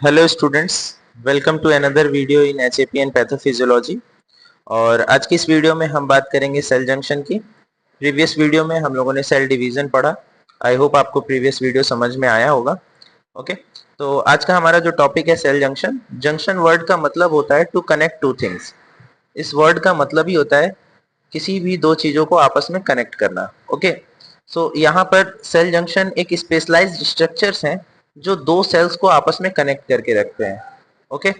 Hello students, welcome to another video in HAP and pathophysiology. और आज की इस वीडियो में हम बात करेंगे सेल जंक्शन की। प्रीवियस वीडियो में हम लोगों ने सेल डिवीजन पढ़ा। आई होप आपको प्रीवियस वीडियो समझ में आया होगा। ओके, तो आज का हमारा जो टॉपिक है सेल जंक्शन। जंक्शन वर्ड का मतलब होता है टू कनेक्ट टू थिंग्स। इस वर्ड का मतलब ही होता है किसी भी दो चीजों को आपस में कनेक्ट करना। ओके, सो यहाँ पर सेल जंक्शन एक स्पेशलाइज्ड स्ट्रक्चर्स हैं जो दो सेल्स को आपस में कनेक्ट करके रखते हैं। Okay,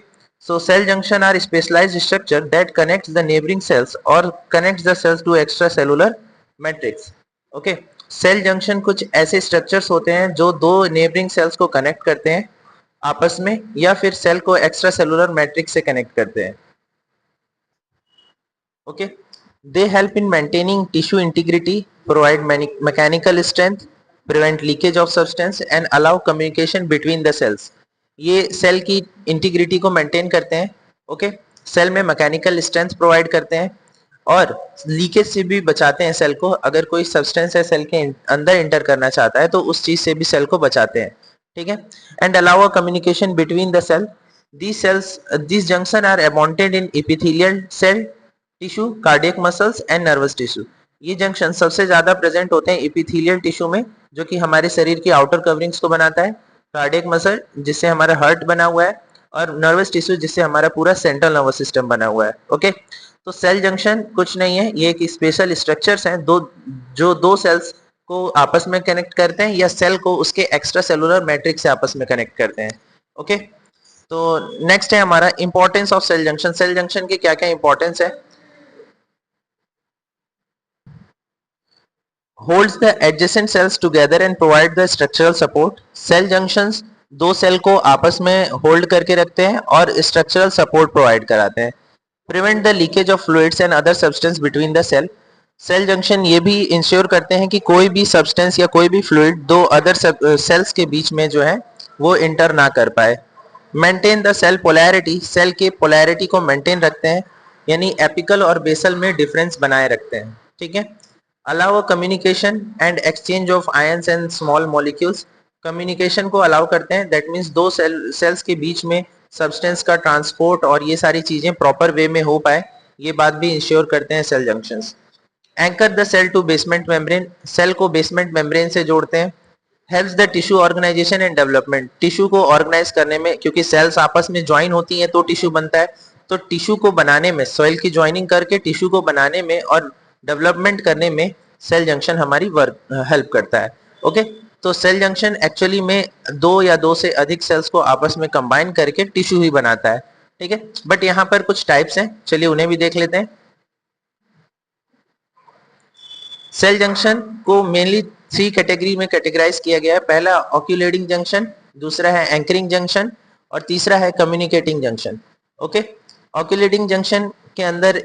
so cell junction are specialised structure that connects the neighbouring cells और connects the cells to extracellular matrix. Okay, cell junction कुछ ऐसे स्ट्रक्चर्स होते हैं जो दो नेबरिंग सेल्स को कनेक्ट करते हैं आपस में, या फिर सेल को एक्स्ट्रा सेलुलर मैट्रिक्स से कनेक्ट करते हैं। Okay, they help in maintaining tissue integrity, provide mechanical strength, prevent leakage of substance and allow communication between the cells. ये सेल की इंटीग्रिटी को मेंटेन करते हैं। ओके, सेल में मैकेनिकल स्ट्रेंथ प्रोवाइड करते हैं और लीकेज से भी बचाते हैं सेल को। अगर कोई सब्सटेंस है सेल के अंदर इंटर करना चाहता है तो उस चीज से भी सेल को बचाते हैं। ठीक है, and allow a communication between the cell. These junction are abundant in epithelial cell tissue, cardiac muscles and nervous tissue. ये जंक्शन सबसे ज्यादा प्रेजेंट होते हैं इपिथेलियल टिश्यू में, जो कि हमारे शरीर की आउटर कवरिंग्स को बनाता है, कार्डियक मसल जिससे हमारा हार्ट बना हुआ है, और नर्वस टिश्यू जिससे हमारा पूरा सेंट्रल नर्वस सिस्टम बना हुआ है। ओके, तो सेल जंक्शन कुछ नहीं है, ये एक स्पेशल स्ट्रक्चर्स हैं जो दो सेल्स को आपस में कनेक्ट करते हैं या सेल को उसके एक्स्ट्रा सेलुलर मैट्रिक्स से आपस में कनेक्ट करते हैं। ओके, तो नेक्स्ट है हमारा importance of cell junction. Cell junction के क्या क्या इंपॉर्टेंस है? holds the adjacent cells together and provide the structural support. Cell junctions दो सेल को आपस में होल्ड करके रखते हैं और स्ट्रक्चरल सपोर्ट प्रोवाइड कराते हैं। Prevent the leakage of fluids and other substance between the cell. Cell junction ये भी इंश्योर करते हैं कि कोई भी सब्सटेंस या कोई भी फ्लूइड दो अदर सेल्स के बीच में जो है वो इंटर ना कर पाए। Maintain the cell polarity, cell के पोलैरिटी को मेंटेन रखते हैं, यानी एपिकल और बेसल में डिफरेंस बनाए रखते हैं। ठीक है, allow communication and exchange of ions and small molecules. Communication को अलाउ करते हैं, दैट मीन्स दो सेल्स के बीच में सब्सटेंस का ट्रांसपोर्ट और ये सारी चीजें प्रॉपर वे में हो पाए, ये बात भी इंश्योर करते हैं cell junctions. Anchor the cell to basement membrane, cell को बेसमेंट मेम्ब्रेन से जोड़ते हैं। Helps the tissue organization and development, tissue को ऑर्गेनाइज करने में, क्योंकि सेल्स आपस में ज्वाइन होती हैं तो टिश्यू बनता है, तो टिश्यू को बनाने में, सेल की ज्वाइनिंग करके टिश्यू को बनाने में और डेवलपमेंट करने में सेल जंक्शन हमारी वर्क हेल्प करता है। ओके, तो सेल जंक्शन एक्चुअली में दो या दो से अधिक सेल्स को आपस में कंबाइन करके टिश्यू ही बनाता है। ठीक है, बट यहाँ पर कुछ टाइप्स हैं, चलिए उन्हें भी देख लेते हैं। सेल जंक्शन को मेनली थ्री कैटेगरी में कैटेगराइज किया गया है। पहला ऑक्यूलेटिंग जंक्शन, दूसरा है एंकरिंग जंक्शन और तीसरा है कम्युनिकेटिंग जंक्शन। ओके, ऑक्यूलेटिंग जंक्शन के अंदर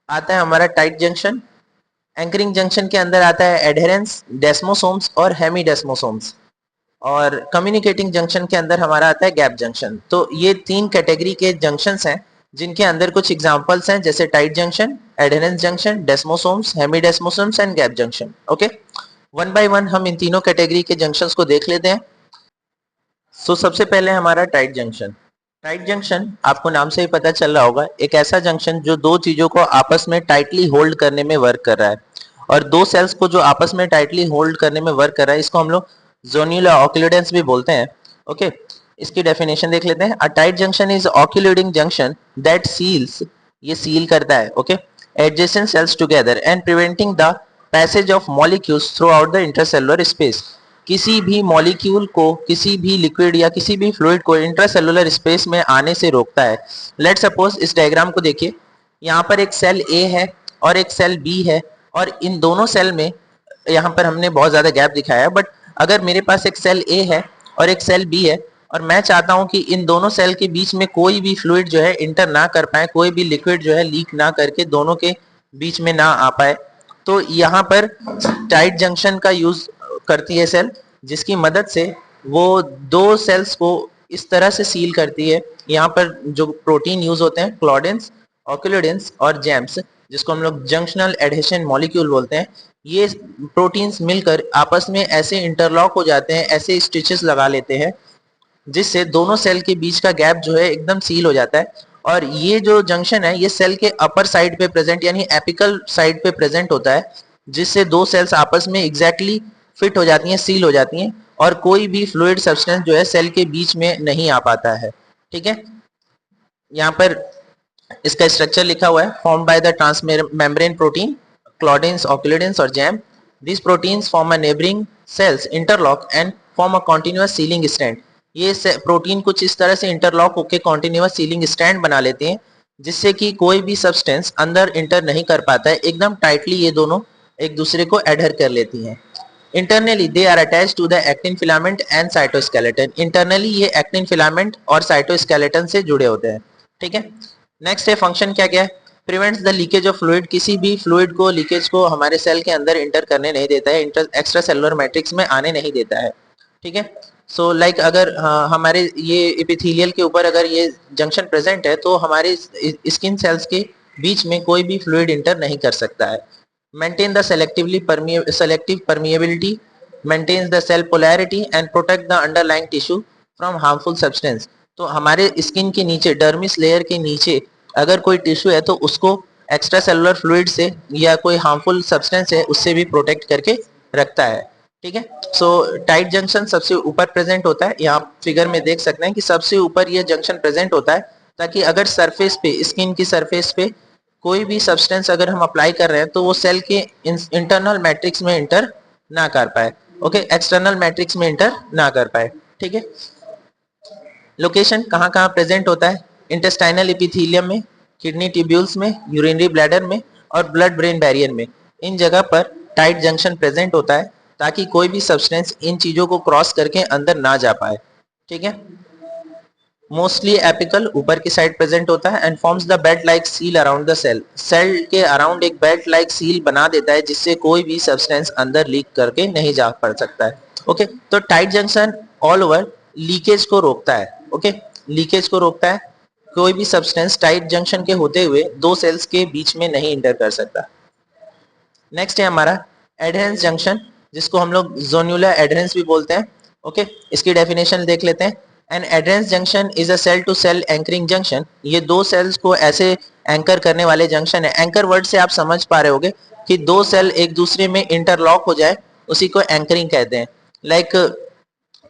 आता है हमारा टाइट जंक्शन, एंकरिंग जंक्शन के अंदर आता है एडहेरेंस, डेस्मोसोम्स और हेमीडेस्मोसोम्स, और कम्युनिकेटिंग जंक्शन के अंदर हमारा आता है गैप जंक्शन। तो ये तीन कैटेगरी के जंक्शंस हैं जिनके अंदर कुछ एग्जांपल्स हैं, जैसे tight junction, adherens junction, desmosomes, hemidesmosomes and gap junction. Okay, one by one हम इन तीनों कैटेगरी के जंक्शंस को देख लेते हैं। सो सबसे पहले हमारा टाइट जंक्शन। टाइट जंक्शन आपको नाम से ही पता चल रहा होगा, एक ऐसा जंक्शन जो दो चीजों को आपस में टाइटली होल्ड करने में वर्क कर रहा है, और दो सेल्स को जो आपस में टाइटली होल्ड करने में वर्क कर रहा है, इसको हम लोग जोनियल ऑक्यूलेडेंस भी बोलते हैं। ओके, इसकी डेफिनेशन देख लेते हैं। A tight junction is occluding junction that seals, ये सील करता है, okay, adjacent cells together and preventing the passage of molecules throughout the intercellular space. किसी भी मॉलिक्यूल को, किसी भी लिक्विड या किसी भी फ्लूइड को इंट्रासेलुलर स्पेस में आने से रोकता है। लेट सपोज इस डायग्राम को देखिए, यहाँ पर एक सेल ए है और एक सेल बी है, और इन दोनों सेल में यहाँ पर हमने बहुत ज्यादा गैप दिखाया है, बट अगर मेरे पास एक सेल ए है और एक सेल बी है और मैं चाहता हूँ कि इन दोनों सेल के बीच में कोई भी फ्लूइड जो है इंटर ना कर पाए, कोई भी लिक्विड जो है लीक ना करके दोनों के बीच में ना आ पाए, तो यहाँ पर टाइट जंक्शन का यूज करती है सेल, जिसकी मदद से वो दो सेल्स को इस तरह से सील करती है। यहाँ पर जो प्रोटीन यूज होते हैं, क्लॉडेंस, ऑक्यूलेडेंस और जैम्स, जिसको हम लोग जंक्शनल एडहेशन मॉलिक्यूल बोलते हैं, ये प्रोटीन्स मिलकर आपस में ऐसे इंटरलॉक हो जाते हैं, ऐसे स्टिचेस लगा लेते हैं जिससे दोनों सेल के बीच का गैप जो है एकदम सील हो जाता है। और ये जो जंक्शन है ये सेल के अपर साइड पे प्रेजेंट यानी एपिकल साइड पे प्रेजेंट होता है, जिससे दो सेल्स आपस में एग्जैक्टली फिट हो जाती हैं, सील हो जाती हैं, और कोई भी फ्लूइड सब्सटेंस जो है सेल के बीच में नहीं आ पाता है। ठीक है, यहाँ पर इसका स्ट्रक्चर लिखा हुआ है, form by the transmembrane protein claudins, occludins और JAM. This proteins form a neighbouring cells interlock and form a continuous sealing stand. ये प्रोटीन कुछ इस तरह से इंटरलॉक होकर कॉन्टिन्यूअस सीलिंग स्टैंड बना लेते हैं, जिससे कि कोई भी सब्सटेंस अंदर इंटर नहीं कर पाता है। एकदम टाइटली ये दोनों एक दूसरे को एडहर कर लेती हैं। Internally they are attach to the actin filament and cytoskeleton. Internally ये एक्टिन फिलामेंट और साइटोस्केलेटन से जुड़े होते हैं। ठीक है, नेक्स्ट है फंक्शन क्या क्या है, prevents the leakage of fluid. किसी भी फ्लूइड को, लीकेज को हमारे सेल के अंदर इंटर करने नहीं देता है, एक्स्ट्रा सेलुलर मैट्रिक्स में आने नहीं देता है। ठीक है, सो लाइक अगर हमारे ये एपिथेलियल के ऊपर अगर ये जंक्शन प्रेजेंट है तो हमारे स्किन सेल्स के बीच में कोई भी फ्लूइड इंटर नहीं कर सकता है। Maintain the selective permeability, maintains the cell polarity and protect the underlying tissue from harmful substance. तो हमारे स्किन के नीचे, डर्मिस लेयर के नीचे अगर कोई टिश्यू है तो उसको एक्स्ट्रा सेलुलर फ्लूइड से या कोई हार्मफुल सब्सटेंस है उससे भी प्रोटेक्ट करके रखता है। ठीक है, सो टाइट जंक्शन सबसे ऊपर प्रेजेंट होता है, यहाँ फिगर में देख सकते हैं कि सबसे ऊपर ये जंक्शन प्रेजेंट होता है, ताकि अगर सरफेस पे, स्किन की सरफेस पे कोई भी सब्सटेंस अगर हम अप्लाई कर रहे हैं तो वो सेल के इंटरनल मैट्रिक्स में इंटर ना कर पाए। ओके, एक्सटर्नल मैट्रिक्स में इंटर ना कर पाए। ठीक है, लोकेशन कहाँ कहाँ प्रेजेंट होता है, इंटेस्टाइनल एपिथेलियम में, किडनी ट्यूब्यूल्स में, यूरिनरी ब्लैडर में और ब्लड ब्रेन बैरियर में। इन जगह पर टाइट जंक्शन प्रेजेंट होता है ताकि कोई भी सब्सटेंस इन चीजों को क्रॉस करके अंदर ना जा पाए। ठीक है, मोस्टली एपिकल ऊपर की साइड प्रेजेंट होता है and forms the belt like seal around the cell. Cell के अराउंड एक बेल्ट लाइक सील बना देता है, जिससे कोई भी सब्सटेंस अंदर लीक करके नहीं जा पड़ सकता है। ओके, तो tight junction all over leakage को रोकता है। ओके, लीकेज को रोकता है, कोई भी सब्सटेंस टाइट जंक्शन के होते हुए दो सेल्स के बीच में नहीं इंटर कर सकता। नेक्स्ट है हमारा एडहेरेंस जंक्शन, जिसको हम लोग जोन्युलर एडहेरेंस भी बोलते हैं। ओके, इसकी डेफिनेशन देख लेते हैं। An adherens junction is a cell to cell anchoring junction. ये दो सेल्स को ऐसे एंकर करने वाले जंक्शन है। एंकर वर्ड से आप समझ पा रहे होगे कि दो सेल एक दूसरे में इंटरलॉक हो जाए, उसी को एंकरिंग कहते हैं। लाइक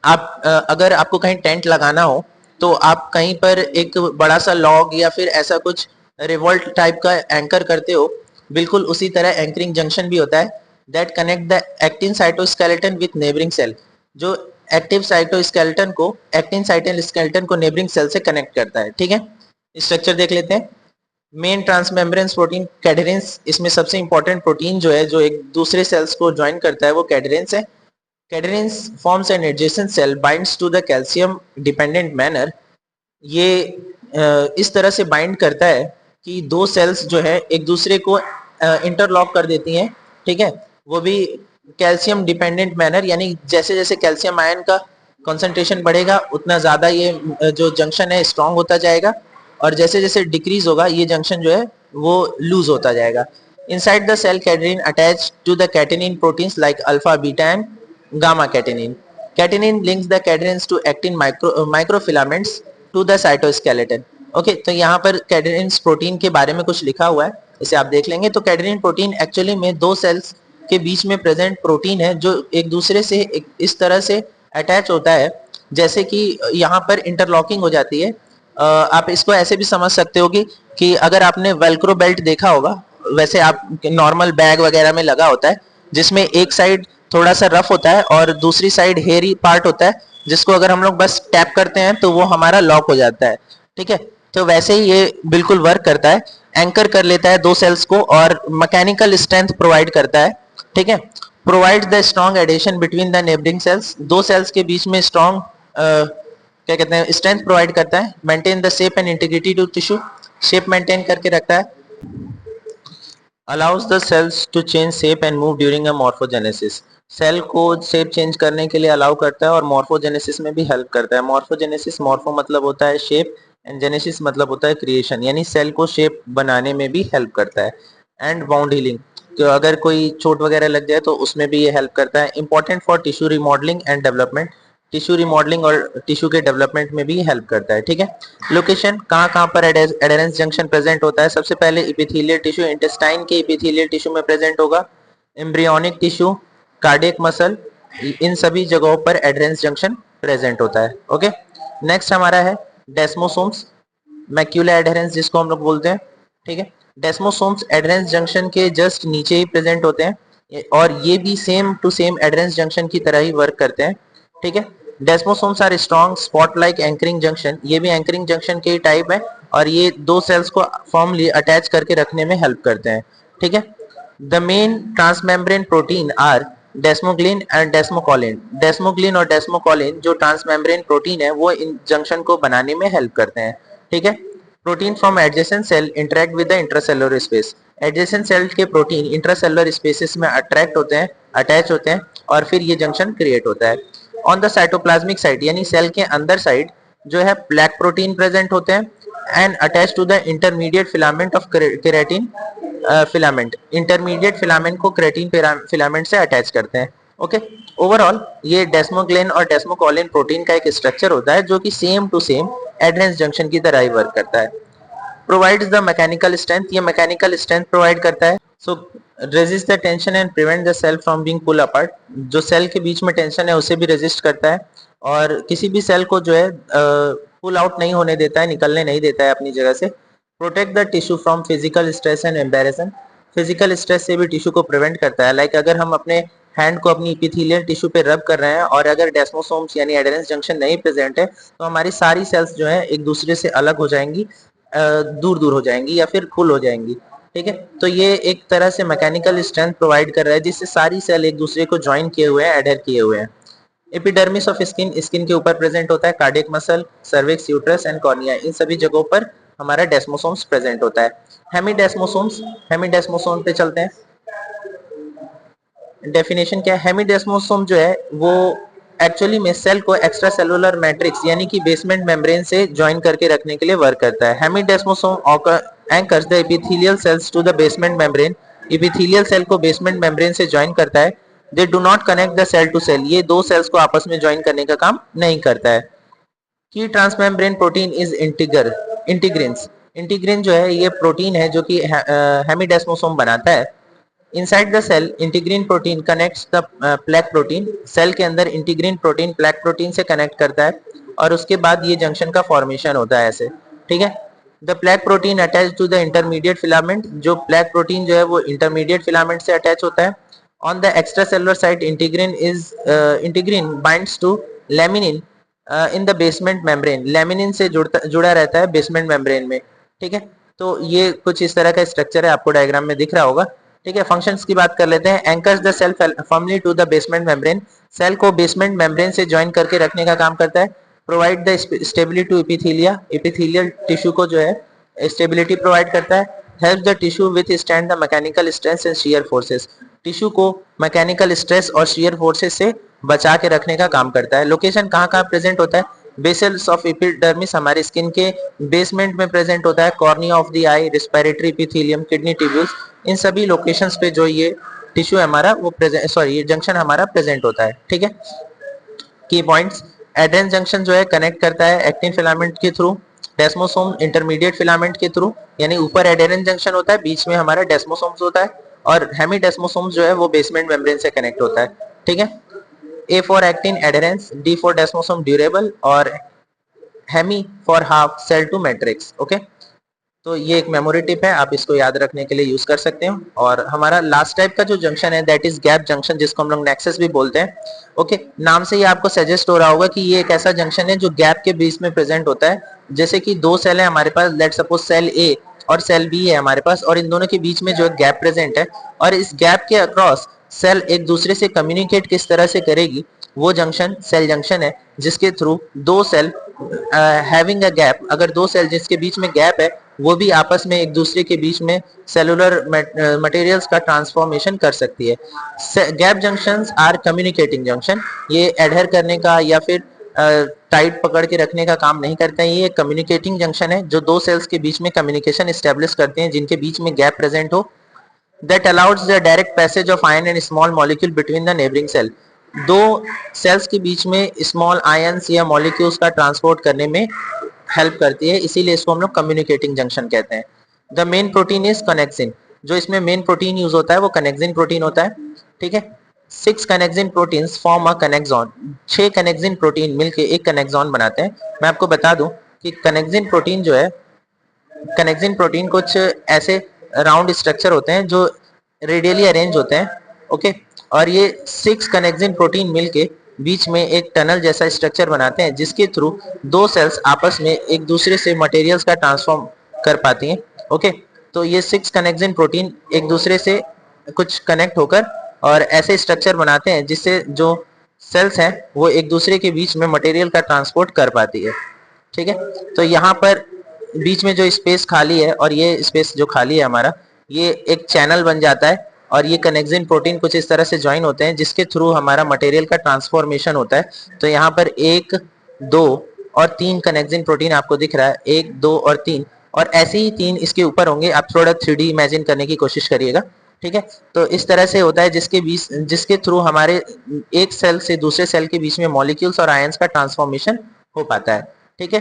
आप अगर आपको कहीं टेंट लगाना हो तो आप कहीं पर एक बड़ा सा लॉग या फिर ऐसा कुछ रिवॉल्ट टाइप का एंकर करते हो, बिल्कुल उसी तरह एंकरिंग जंक्शन भी होता है। That connect the actin cytoskeleton with neighbouring cell, जो एक्टिव साइटोस्केलेटन को, एक्टिन साइटोस्केलेटन को नेबरिंग सेल से कनेक्ट करता है। ठीक है, स्ट्रक्चर देख लेते हैं। मेन ट्रांसमेम्ब्रेन प्रोटीन कैडरेंस, इसमें सबसे इंपॉर्टेंट प्रोटीन जो है जो एक दूसरे सेल्स को ज्वाइन करता है वो कैडरेंस है। Cadherin forms an adjacent cell, binds to the calcium dependent manner। ये इस तरह से बाइंड करता है कि दो सेल्स जो है एक दूसरे को इंटरलॉक कर देती हैं। ठीक है, वो भी कैल्शियम डिपेंडेंट मैनर, यानी जैसे जैसे कैल्शियम आयन का कंसंट्रेशन बढ़ेगा उतना ज्यादा ये जो जंक्शन है स्ट्रांग होता जाएगा, और जैसे जैसे डिक्रीज होगा ये जंक्शन जो है वो लूज होता जाएगा। Inside the cell cadherin attach to the catenin proteins like alpha beta and gamma catenin. Catenin links the cadherins to actin microfilaments to the cytoskeleton. Okay, तो यहाँ पर कैडरेन प्रोटीन के बारे में कुछ लिखा हुआ है, इसे आप देख लेंगे। तो कैडरेन प्रोटीन एक्चुअली में दो सेल्स के बीच में प्रेजेंट प्रोटीन है जो एक दूसरे से इस तरह से अटैच होता है जैसे कि यहाँ पर इंटरलॉकिंग हो जाती है। आप इसको ऐसे भी समझ सकते हो कि अगर आपने वेल्क्रो बेल्ट देखा होगा, वैसे आप नॉर्मल बैग वगैरह में लगा होता है, जिसमें एक साइड थोड़ा सा रफ होता है और दूसरी साइड हेयरी पार्ट होता है, जिसको अगर हम लोग बस टैप करते हैं तो वो हमारा लॉक हो जाता है। ठीक है, तो वैसे ही ये बिल्कुल वर्क करता है, एंकर कर लेता है दो सेल्स को और मैकेनिकल स्ट्रेंथ प्रोवाइड करता है। ठीक है, provides the strong adhesion between the neighbouring cells, दो सेल्स के बीच में स्ट्रॉन्ग क्या कहते हैं, स्ट्रेंथ प्रोवाइड करता है। Maintain the shape and integrity to tissue, shape maintain करके रखता है। Allows the cells to change shape and move during a morphogenesis, cell को शेप चेंज करने के लिए अलाउ करता है और मॉर्फोजेनेसिस में भी हेल्प करता है। मॉर्फोजेनेसिस, मॉर्फो मतलब होता है शेप एंड जेनेसिस मतलब होता है क्रिएशन, यानी सेल को शेप बनाने में भी हेल्प करता है। एंड वाउंड हीलिंग, तो अगर कोई चोट वगैरह लग जाए तो उसमें भी ये हेल्प करता है। Important for tissue remodelling and development, tissue remodelling और टिश्यू के डेवलपमेंट में भी हेल्प करता है। ठीक है, लोकेशन कहाँ कहाँ पर एडेरेंस जंक्शन प्रेजेंट होता है? सबसे पहले इपिथेलियल टिश्यू, इंटेस्टाइन के इपिथेलियल टिश्यू में प्रेजेंट होगा, एम्ब्रियोनिक टिश्यू, कार्डियक मसल, इन सभी जगहों पर एडेरेंस जंक्शन प्रेजेंट होता है। ओके, नेक्स्ट हमारा है डेस्मोसोम्स, मैक्यूला एडहेरेंस जिसको हम लोग बोलते हैं। ठीक है, डेस्मोसोम्स एडहेरेंस जंक्शन के जस्ट नीचे ही प्रेजेंट होते हैं और ये भी same to same adherens junction की तरह ही वर्क करते हैं। ठीक है, desmosomes are strong spot like anchoring junction, ये भी एंकरिंग जंक्शन के ही टाइप है और ये दो सेल्स को फॉर्मली अटैच करके रखने में हेल्प करते हैं। ठीक है, the main transmembrane protein are desmoglein and desmocollin. Desmoglein और डेस्मोकोलिन जो ट्रांसमेम्ब्रेन प्रोटीन है वो इन जंक्शन को बनाने में हेल्प करते हैं। ठीक है, protein from adjacent cell interact with the intracellular space. Adjacent cell के प्रोटीन इंट्रासेलुलर स्पेसेस में अट्रैक्ट होते हैं, अटैच होते हैं और फिर ये जंक्शन क्रिएट होता है। ऑन द साइटोप्लाज्मिक साइड यानी सेल के अंदर साइड जो है प्लेक प्रोटीन प्रेजेंट होते हैं and attach to the intermediate filament of keratin filament. Intermediate filament को केराटिन फिलामेंट से अटैच करते हैं। ओके, ओवरऑल ये डेस्मोग्लिन और डेस्मोकोलिन प्रोटीन का एक स्ट्रक्चर होता है जो कि same to same adherens junction की तरह ही वर्क करता है। प्रोवाइड्स द मैकेनिकल स्ट्रेंथ, ये मैकेनिकल स्ट्रेंथ प्रोवाइड करता है। So resist the tension and prevent the cell from being pull apart, जो सेल के बीच में टेंशन है उसे भी रेजिस्ट करता है और किसी भी सेल को जो है पुल आउट नहीं होने देता है, निकलने नहीं देता है अपनी जगह से। Protect the tissue from physical stress and abrasion, physical stress से भी टिश्यू को प्रिवेंट करता है। लाइक अगर हम अपने हैंड को अपनी इपिथेलियल टिश्यू पे रब कर रहे हैं और अगर डेस्मोसोम्स यानी एडेरेंस जंक्शन नहीं प्रेजेंट है तो हमारी सारी सेल्स जो है एक दूसरे से अलग हो जाएंगी, दूर दूर हो जाएंगी या फिर फुल हो जाएंगी। ठीक है, तो ये एक तरह से मैकेनिकल स्ट्रेंथ प्रोवाइड कर रहा है जिससे सारी सेल एक दूसरे को ज्वाइन किए हुए हैं, एडहेर किए हुए हैं। एपिडर्मिस ऑफ स्किन, स्किन के ऊपर प्रेजेंट होता है, cardiac muscle, cervix, uterus and cornea, इन सभी जगहों पर हमारा डेस्मोसोम्स प्रेजेंट होता है। हेमीडेस्मोसोम्स, हेमीडेस्मोसोम पे चलते हैं। डेफिनेशन क्या है? हेमीडेस्मोसोम जो है वो एक्चुअली में सेल को एक्स्ट्रा सेलुलर मैट्रिक्स यानी कि बेसमेंट मेम्ब्रेन से ज्वाइन करके रखने के लिए वर्क करता है। Hemidesmosome anchors the epithelial cells to the basement membrane, epithelial cell को बेसमेंट मेम्ब्रेन से ज्वाइन करता है। They do not connect the cell to cell, ये दो सेल्स को आपस में ज्वाइन करने का काम नहीं करता है। की ट्रांसमेम्ब्रेन प्रोटीन इज इंटीग्रिन्स, इंटीग्रिन जो है ये प्रोटीन है जो कि हेमीडेस्मोसोम बनाता है। Inside the cell integrin protein connects the plaque protein, cell के अंदर इंटीग्रिन प्रोटीन प्लेक प्रोटीन से कनेक्ट करता है और उसके बाद ये जंक्शन का फॉर्मेशन होता है ऐसे। ठीक है, the plaque protein attach to the intermediate filament, जो प्लेक प्रोटीन जो है वो इंटरमीडिएट फिलामेंट से अटैच होता है। On the extra cellular side integrin binds to laminin in the basement membrane, laminin से जुड़ा रहता है बेसमेंट मेम्ब्रेन में। ठीक है, तो ये कुछ इस तरह का स्ट्रक्चर है, आपको डायग्राम में दिख रहा होगा। ठीक है, फंक्शंस की बात कर लेते हैं। Anchors the cell firmly to the basement membrane, cell को बेसमेंट मेम्ब्रेन से ज्वाइन करके रखने का काम करता है। Provide the stability to epithelia, epithelial tissue को जो है स्टेबिलिटी प्रोवाइड करता है। Help the tissue withstand the mechanical stress and shear forces, tissue को मैकेनिकल स्ट्रेस और शियर फोर्सेस से बचा के रखने का काम करता है। लोकेशन कहाँ कहाँ प्रेजेंट होता है? बेसल्स ऑफ एपिडर्मिस हमारे स्किन के बेसमेंट में प्रेजेंट होता है, cornea of the eye, respiratory epithelium, kidney tubules, इन सभी लोकेशंस पे जो ये टिश्यू हमारा वो ये जंक्शन हमारा प्रेजेंट होता है। ठीक है, की पॉइंट्स, एड्रेंस जंक्शन जो है कनेक्ट करता है एक्टिन फिलामेंट के थ्रू, डेस्मोसोम इंटरमीडिएट फिलामेंट के थ्रू, यानी ऊपर एडेरेंस जंक्शन होता है, बीच में हमारा डेस्मोसोम्स होता है और हेमीडेस्मोसोम्स जो है वो बेसमेंट मेम्ब्रेन से कनेक्ट होता है। ठीक है, A for actin adherens, D for desmosome durable और hemi for half cell to matrix. Okay, तो ये एक मेमोरी टिप है, आप इसको याद रखने के लिए यूज कर सकते हो। और हमारा लास्ट टाइप का जो जंक्शन है दैट इज गैप जंक्शन, जिसको हम लोग नेक्सस भी बोलते हैं। ओके, नाम से ही आपको सजेस्ट हो रहा होगा कि ये एक ऐसा जंक्शन है जो गैप के बीच में प्रेजेंट होता है। जैसे कि दो सेल है हमारे पास, लेट सपोज सेल ए और सेल बी है हमारे पास, और इन दोनों के बीच में जो है गैप प्रेजेंट है और इस गैप के अक्रॉस सेल एक दूसरे से कम्युनिकेट किस तरह से करेगी, वो जंक्शन सेल जंक्शन है, जिसके थ्रू दो सेल हैविंग अ गैप, अगर दो सेल जिसके बीच में गैप है वो भी आपस में एक दूसरे के बीच में सेलुलर मटेरियल्स का ट्रांसफॉर्मेशन कर सकती है। Gap junctions are communicating junction, ये एडहेर करने का या फिर टाइट पकड़ के रखने का काम नहीं करते हैं। ये कम्युनिकेटिंग जंक्शन है जो दो सेल्स के बीच में कम्युनिकेशन एस्टेब्लिश करते हैं जिनके बीच में गैप प्रेजेंट हो। That allows the direct passage of ion and small molecule between the neighboring cell, दो सेल्स के बीच में स्मॉल आयंस या मॉलिक्यूल्स का ट्रांसपोर्ट करने में हेल्प करती है, इसीलिए इसको हम लोग कम्युनिकेटिंग जंक्शन कहते हैं। The main protein is connexin. जो इसमें मेन प्रोटीन यूज होता है वो कनेक्सिन प्रोटीन होता है, ठीक है। 6 कनेक्सिन प्रोटीन्स फॉर्म अ कनेक्सॉन। 6 कनेक्सिन प्रोटीन मिलके एक कनेक्सॉन बनाते हैं। मैं आपको बता दूं कि कनेक्सिन प्रोटीन जो है, कनेक्सिन प्रोटीन कुछ ऐसे राउंड स्ट्रक्चर होते हैं जो रेडियली अरेंज होते हैं, ओके। और ये 6 कनेक्सिन प्रोटीन मिलके बीच में एक टनल जैसा स्ट्रक्चर बनाते हैं, जिसके थ्रू दो सेल्स आपस में एक दूसरे से मटेरियल्स का ट्रांसफॉर्म कर पाती हैं, ओके। तो ये 6 कनेक्सिन प्रोटीन एक दूसरे से कुछ कनेक्ट होकर और ऐसे स्ट्रक्चर बनाते हैं जिससे जो सेल्स हैं वो एक दूसरे के बीच में मटेरियल का ट्रांसपोर्ट कर पाती है, ठीक है। तो यहाँ पर बीच में जो स्पेस खाली है और ये स्पेस जो खाली है हमारा, ये एक चैनल बन जाता है और ये कनेक्सिन प्रोटीन कुछ इस तरह से ज्वाइन होते हैं जिसके थ्रू हमारा मटेरियल का ट्रांसफॉर्मेशन होता है। तो यहाँ पर 1, 2 और 3 कनेक्सिन प्रोटीन आपको दिख रहा है, 1, 2 और 3, और ऐसे ही 3 इसके ऊपर होंगे। आप थोड़ा 3D इमेजिन करने की कोशिश करिएगा, ठीक है। तो इस तरह से होता है जिसके थ्रू हमारे एक सेल से दूसरे सेल के बीच में मॉलिक्यूल्स और आयंस का ट्रांसफॉर्मेशन हो पाता है, ठीक है।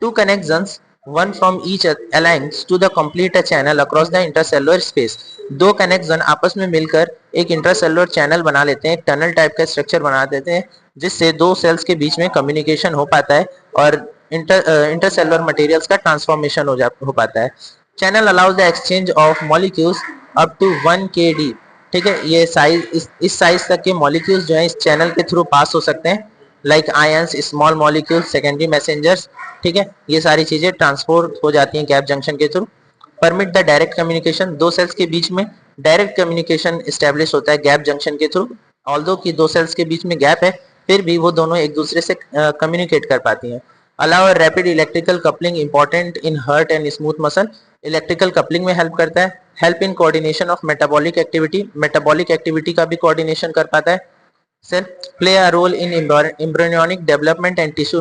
Two connections one from each aligns to the complete a channel across the intercellular space। दो कनेक्शन आपस में मिलकर एक इंटरसेलुलर चैनल बना लेते हैं, टनल टाइप का स्ट्रक्चर बना देते हैं, जिससे दो सेल्स के बीच में कम्युनिकेशन हो पाता है और इंटरसेलुलर मटेरियल्स का ट्रांसफॉर्मेशन हो पाता है। Channel allows the exchange of molecules up to 1 kD, ठीक है। ये साइज, इस साइज तक के मॉलिक्यूल्स जो है इस चैनल के थ्रू पास हो सकते हैं, like ions, small molecules, secondary messengers, ठीक है। ये सारी चीजें ट्रांसपोर्ट हो जाती हैं गैप जंक्शन के through. Permit the direct communication. दो सेल्स के बीच में डायरेक्ट कम्युनिकेशन एस्टेब्लिश होता है गैप जंक्शन के थ्रू। ऑल्दो कि दो सेल्स के बीच में गैप है, फिर भी वो दोनों एक दूसरे से कम्युनिकेट कर पाती हैं। Allow rapid electrical coupling important in heart and smooth muscle. Electrical coupling में हेल्प करता है। Help in coordination of metabolic activity. Metabolic activity का भी कोऑर्डिनेशन कर पाता है। Cell play a role in embryonic development and tissue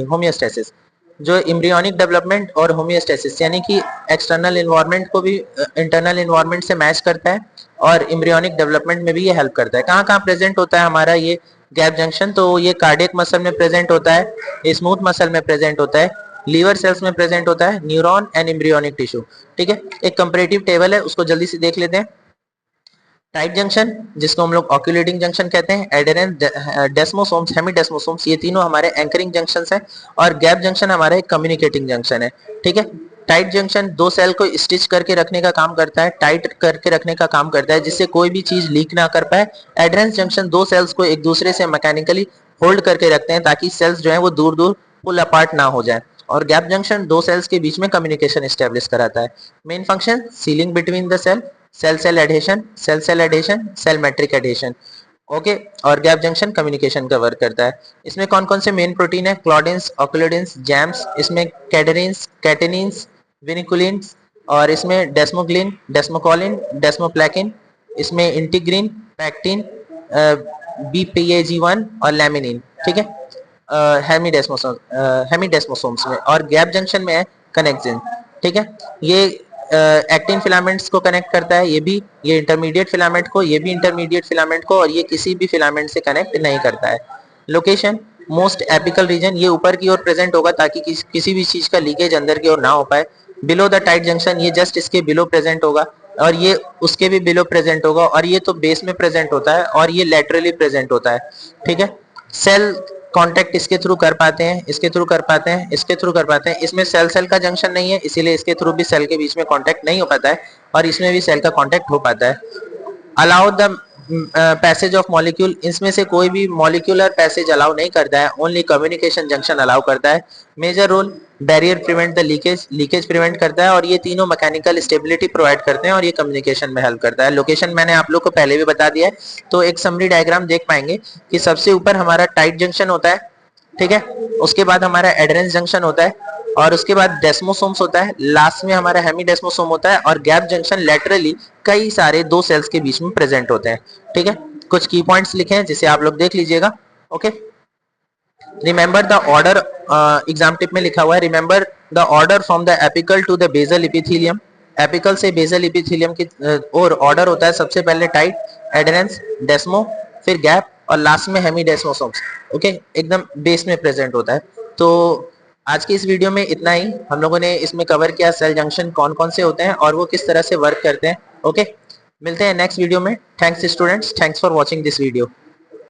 homeostasis. जो embryonic development और होमियोस्टेसिस यानी कि एक्सटर्नल इन्वायरमेंट को भी इंटरनल इन्वायरमेंट से मैच करता है और एम्ब्रियोनिक डेवलपमेंट में भी ये हेल्प करता है। कहाँ कहाँ प्रेजेंट होता है हमारा ये गैप जंक्शन? तो ये कार्डियक मसल में प्रेजेंट होता है, स्मूथ मसल में प्रेजेंट होता है, लीवर सेल्स में प्रेजेंट होता है, न्यूरॉन एंड एम्ब्रियोनिक टिश्यू, ठीक है। एक कंपैरेटिव टेबल है, उसको जल्दी से देख लेते हैं। टाइट जंक्शन, जिसको हम लोग ऑक्यूलेटिंग जंक्शन कहते हैं, एडेरेंस, डेस्मोसोम्स, हेमीडेस्मोसोम्स, ये तीनों हमारे एंकरिंग जंक्शंस हैं और गैप जंक्शन हमारा एक कम्युनिकेटिंग जंक्शन है, ठीक है। टाइट जंक्शन दो सेल को स्टिच करके रखने का काम करता है, टाइट करके रखने का काम करता है, जिससे कोई भी चीज लीक ना कर पाए। एडरेंस जंक्शन दो सेल्स को एक दूसरे से मैकेनिकली होल्ड करके रखते हैं ताकि सेल्स जो है वो दूर दूर पुल अपार्ट ना हो जाए। और गैप जंक्शन दो सेल्स के बीच में कम्युनिकेशन एस्टेब्लिश कराता है। Main function sealing between the cell, cell cell adhesion, cell cell adhesion, cell matrix adhesion, okay. और गैप जंक्शन कम्युनिकेशन का वर्क करता है। इसमें कौन कौन से मेन प्रोटीन है? क्लॉडिन्स, ऑक्यूलेडिन्स, जैम्स, इसमें कैडरिन्स, कैटेनिन्स, विनिकुलिन्स, और इसमें डेस्मोग्लिन, डेस्मोकॉलिन, डेस्मोप्लेकिन, इसमें इंटीग्रिन, पैक्टिन, बीपीएजी1 और लैमिनिन, ठीक है। हेमीडेस्मोसोम्स में। और गैप जंक्शन में है कनेक्सिन, ठीक है। ये एक्टिन फिलामेंट्स को कनेक्ट करता है, ये इंटरमीडिएट फिलामेंट को, ये भी इंटरमीडिएट फिलामेंट को, और ये किसी भी फिलामेंट से कनेक्ट नहीं करता है। लोकेशन मोस्ट एपिकल रीजन, ये ऊपर की ओर प्रेजेंट होगा ताकि किसी भी चीज का लीकेज अंदर की ओर ना हो पाए। बिलो द टाइट जंक्शन, ये जस्ट इसके बिलो प्रेजेंट होगा और ये उसके भी बिलो प्रेजेंट होगा, और ये तो बेस में प्रेजेंट होता है और ये लेटरली प्रेजेंट होता है, ठीक है। सेल कांटेक्ट इसके थ्रू कर पाते हैं, इसके थ्रू कर पाते हैं, इसके थ्रू कर पाते हैं। इसमें सेल सेल का जंक्शन नहीं है, इसीलिए इसके थ्रू भी सेल के बीच में कांटेक्ट नहीं हो पाता है, और इसमें भी सेल का कांटेक्ट हो पाता है। Allow the passage of molecule, इसमें से कोई भी मॉलिक्यूलर पैसेज अलाउ नहीं करता है, ओनली कम्युनिकेशन जंक्शन अलाउ करता है। Major role barrier prevent the leakage, leakage prevent करता है, और ये तीनों मैकेनिकल स्टेबिलिटी प्रोवाइड करते हैं और ये कम्युनिकेशन में हेल्प करता है। लोकेशन मैंने आप लोग को पहले भी बता दिया है, तो एक समरी डायग्राम देख पाएंगे कि सबसे ऊपर हमारा टाइट जंक्शन होता है, ठीक है। उसके बाद हमारा एडरेंस जंक्शन होता है, और उसके बाद डेस्मोसोम्स होता है, लास्ट में हमारा हेमीडेस्मोसोम होता है, और गैप जंक्शन लेटरली कई सारे दो सेल्स के बीच में प्रेजेंट होते हैं, ठीक है। कुछ की पॉइंट्स लिखे हैं जिसे आप लोग देख लीजिएगा, okay. Remember the order, exam tip में लिखा हुआ है, remember the order from the apical to the basal epithelium. Apical से बेसल इपिथेलियम की और ऑर्डर होता है सबसे पहले टाइट, एडरेंस, डेस्मो, फिर गैप और लास्ट में हेमिडेस्मोसोम्स। ओके, एकदम बेस में प्रेजेंट होता है। तो आज की इस वीडियो में इतना ही। हम लोगों ने इसमें कवर किया सेल जंक्शन कौन कौन से होते हैं और वो किस तरह से वर्क करते हैं। ओके, मिलते हैं नेक्स्ट वीडियो में। Thanks students, thanks for watching this video.